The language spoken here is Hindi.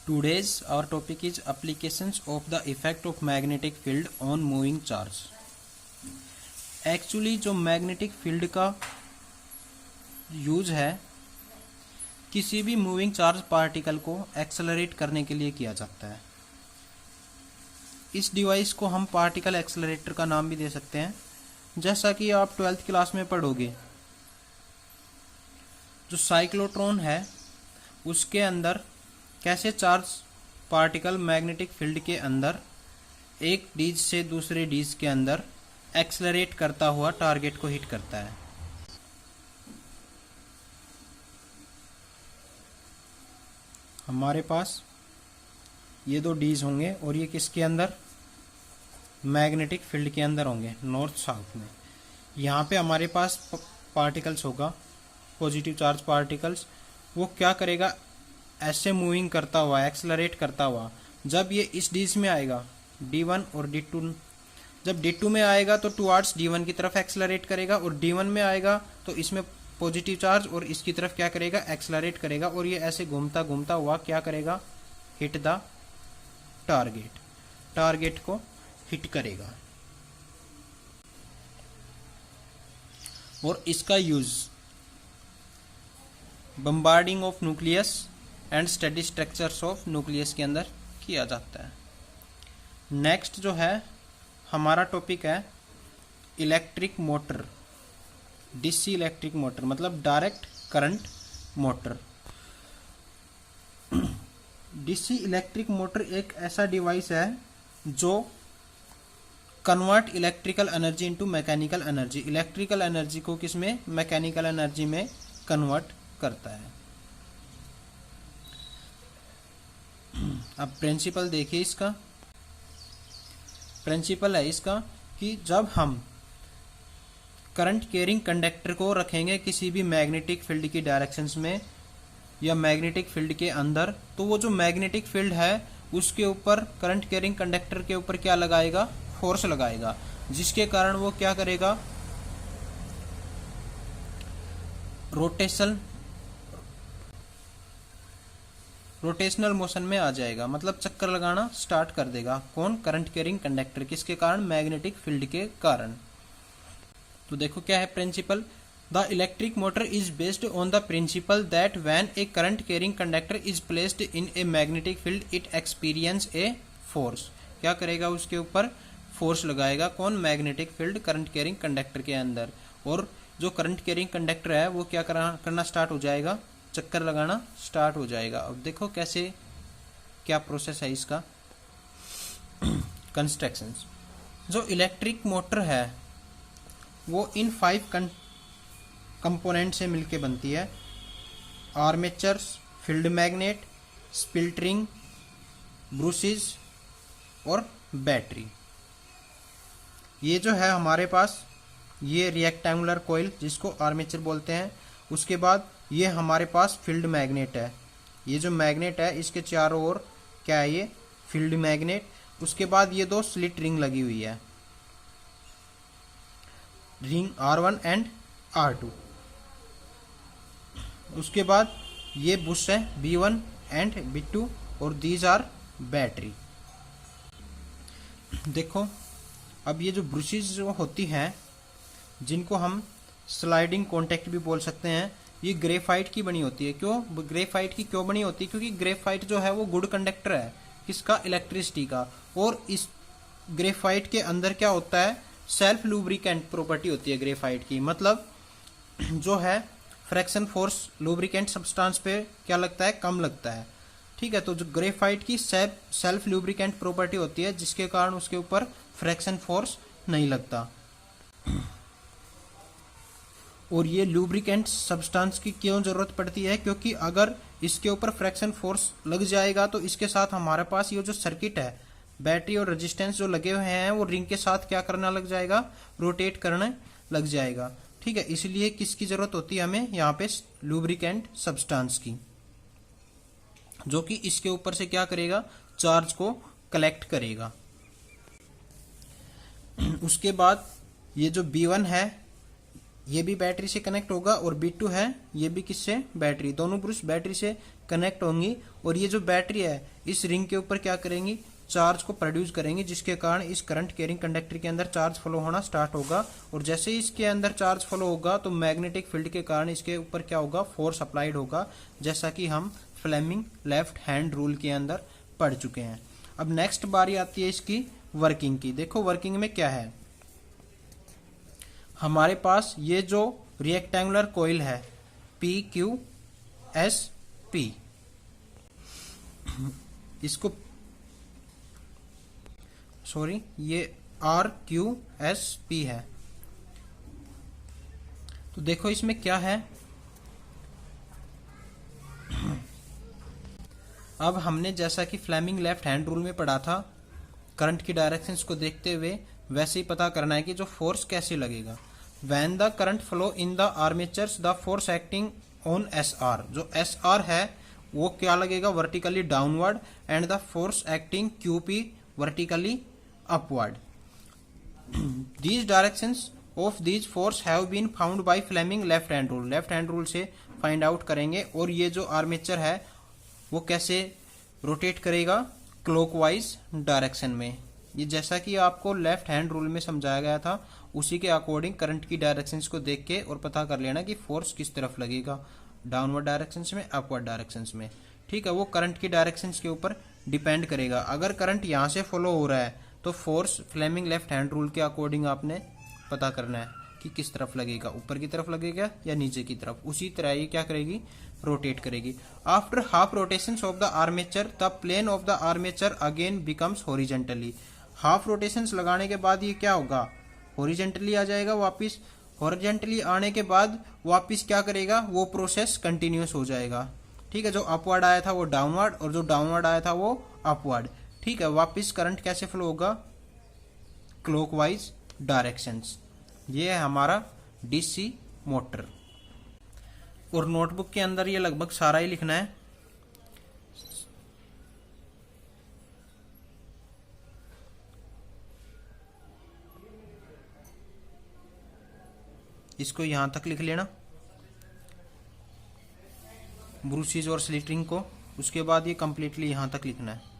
Today's our topic is applications of the effect of magnetic field on moving charge. Actually जो मैग्नेटिक फील्ड का यूज है किसी भी मूविंग चार्ज पार्टिकल को एक्सेलरेट करने के लिए किया जाता है। इस डिवाइस को हम पार्टिकल एक्सेलरेटर का नाम भी दे सकते हैं। जैसा कि आप 12th क्लास में पढ़ोगे, जो साइक्लोट्रॉन है उसके अंदर कैसे चार्ज पार्टिकल मैग्नेटिक फील्ड के अंदर एक डीज से दूसरे डीज के अंदर एक्सेलरेट करता हुआ टारगेट को हिट करता है। हमारे पास ये दो डीज होंगे और ये किसके अंदर, मैग्नेटिक फील्ड के अंदर होंगे, नॉर्थ साउथ में। यहाँ पे हमारे पास पार्टिकल्स होगा, पॉजिटिव चार्ज पार्टिकल्स। वो क्या करेगा, ऐसे मूविंग करता हुआ, एक्सेलरेट करता हुआ, जब ये इस डीज में आएगा D1 और D2, जब D2 में आएगा तो टुवार्ड्स D1 की तरफ एक्सेलरेट करेगा, और D1 में आएगा तो इसमें पॉजिटिव चार्ज और इसकी तरफ क्या करेगा, एक्सेलरेट करेगा, और ये ऐसे घूमता घूमता हुआ क्या करेगा, हिट द टारगेट, टारगेट को हिट करेगा। और इसका use bombarding of nucleus and study structures of nucleus के अंदर किया जाता है। नेक्स्ट जो है हमारा टॉपिक है electric motor, DC electric motor मतलब direct current motor. DC electric motor एक ऐसा डिवाइस है जो convert electrical energy into mechanical energy, electrical energy को किसमें, मैकेनिकल एनर्जी में कन्वर्ट करता है। अब प्रिंसिपल देखिए, इसका प्रिंसिपल है इसका कि जब हम करंट कैरिंग कंडक्टर को रखेंगे किसी भी मैग्नेटिक फील्ड की डायरेक्शंस में या मैग्नेटिक फील्ड के अंदर, तो वो जो मैग्नेटिक फील्ड है उसके ऊपर करंट कैरिंग कंडक्टर के ऊपर क्या लगाएगा, फोर्स लगाएगा, जिसके कारण वो क्या करेगा, रोटेशनल मोशन में आ जाएगा, मतलब चक्कर लगाना स्टार्ट कर देगा। कौन, करंट कैरिंग कंडक्टर, किसके कारण, मैग्नेटिक फील्ड के कारण। तो देखो क्या है principle, the electric motor is based on the principle that when a current carrying conductor is placed in a magnetic field it experience a force. क्या करेगा, उसके ऊपर फोर्स लगाएगा, कौन, magnetic field current carrying conductor के अंदर, और जो करंट कैरिंग कंडक्टर है वो क्या करना स्टार्ट हो जाएगा, चक्कर लगाना स्टार्ट हो जाएगा। अब देखो कैसे, क्या प्रोसेस है इसका। कंस्ट्रक्शंस, जो इलेक्ट्रिक मोटर है वो इन 5 कंपोनेंट से मिलके बनती है। Armatures, field magnet, split ring, bruises और बैटरी। ये जो है हमारे पास, ये रेक्टेंगुलर कॉइल जिसको आर्मेचर बोलते हैं। उसके बाद ये हमारे पास फील्ड मैग्नेट है, ये जो मैग्नेट है इसके चारों ओर क्या है, ये फील्ड मैग्नेट। उसके बाद ये दो स्लिट रिंग लगी हुई है, रिंग R1 एंड R2। उसके बाद ये बुश है B1 एंड B2 और दीज आर बैटरी। देखो अब ये जो ब्रुशेस जो होती हैं, जिनको हम स्लाइडिंग कॉन्टैक्ट भी बोल सकते हैं, ये ग्रेफाइट की बनी होती है। क्यों ग्रेफाइट की क्यों बनी होती है, क्योंकि ग्रेफाइट जो है वो गुड कंडक्टर है, किसका, इलेक्ट्रिसिटी का। और इस ग्रेफाइट के अंदर क्या होता है, सेल्फ लुब्रिकेंट प्रॉपर्टी होती है ग्रेफाइट की, मतलब जो है फ्रैक्शन फोर्स लुब्रिकेंट सब्सटेंस पे क्या लगता है, कम लगता है। ठीक है, तो जो ग्रेफाइट की सेल्फ लुब्रिकेंट प्रॉपर्टी होती है जिसके कारण उसके ऊपर फ्रैक्शन फोर्स नहीं लगता। और ये लुब्रिकेंट सब्सटेंस की क्यों जरूरत पड़ती है, क्योंकि अगर इसके ऊपर फ्रैक्शन फोर्स लग जाएगा तो इसके साथ हमारे पास ये जो सर्किट है, बैटरी और रेजिस्टेंस जो लगे हुए हैं, वो रिंग के साथ क्या करना लग जाएगा, रोटेट करने लग जाएगा। ठीक है, इसलिए किसकी जरूरत होती है हमें यहाँ पे, लुब्रिकेंट सब्सटेंस की, जो कि इसके ऊपर से क्या करेगा, चार्ज को कलेक्ट करेगा। उसके बाद ये जो B1 है ये भी बैटरी से कनेक्ट होगा और B2 है ये भी किससे, बैटरी, दोनों ब्रश बैटरी से कनेक्ट होंगी। और ये जो बैटरी है इस रिंग के ऊपर क्या करेंगी, चार्ज को प्रोड्यूस करेंगी, जिसके कारण इस करंट कैरिंग कंडक्टर के अंदर चार्ज फ्लो होना स्टार्ट होगा। और जैसे ही इसके अंदर चार्ज फ्लो होगा तो मैग्नेटिक फील्ड के कारण इसके ऊपर क्या होगा, फोर्स अप्लाइड होगा, जैसा कि हम फ्लेमिंग लेफ्ट हैंड रूल के अंदर पढ़ चुके हैं। अब नेक्स्ट बारी आती है इसकी वर्किंग की। देखो वर्किंग में क्या है, हमारे पास ये जो रिएक्टेंगुलर कॉइल है PQSP, इसको सॉरी ये RQSP है। तो देखो इसमें क्या है, अब हमने जैसा कि फ्लेमिंग लेफ्ट हैंड रूल में पढ़ा था, करंट की डायरेक्शंस को देखते हुए वैसे ही पता करना है कि जो फोर्स कैसे लगेगा। When the current flow in the armatures the force acting on SR, जो SR है वो क्या लगेगा, vertically downward, and the force acting QP vertically upward. These directions of these force have been found by Fleming left hand rule, left hand rule से फाइंड आउट करेंगे। और ये जो आर्मेचर है वो कैसे रोटेट करेगा, क्लॉकवाइज डायरेक्शन में। ये जैसा कि आपको लेफ्ट हैंड रूल में समझाया गया था उसी के अकॉर्डिंग करंट की डायरेक्शंस को देख के और पता कर लेना कि फोर्स किस तरफ लगेगा, डाउनवर्ड डायरेक्शंस में, अपवर्ड डायरेक्शंस में। ठीक है, वो करंट की डायरेक्शंस के ऊपर डिपेंड करेगा। अगर करंट यहाँ से फॉलो हो रहा है तो force Fleming left hand rule के अकॉर्डिंग आपने पता करना है कि किस तरफ लगेगा, ऊपर की तरफ लगेगा या नीचे की तरफ। उसी तरह ये क्या करेगी, रोटेट करेगी। After half rotations of the armature the plane of the armature again becomes horizontally. Half rotations लगाने के बाद ये क्या होगा, हॉरिजेंटली आ जाएगा वापिस। हॉरिजेंटली आने के बाद वापिस क्या करेगा, वो प्रोसेस कंटिन्यूस हो जाएगा। ठीक है, जो अपवर्ड आया था वो डाउनवर्ड और जो डाउनवर्ड आया था वो अपवर्ड। ठीक है, वापिस करंट कैसे फ्लो होगा, क्लॉकवाइज डायरेक्शंस। ये है हमारा DC मोटर। और नोटबुक के अंदर ये लगभग सारा ही लिखना है। इसको यहां तक लिख लेना, ब्रूसेस और स्लिटरिंग को, उसके बाद ये कंप्लीटली यहां तक लिखना है।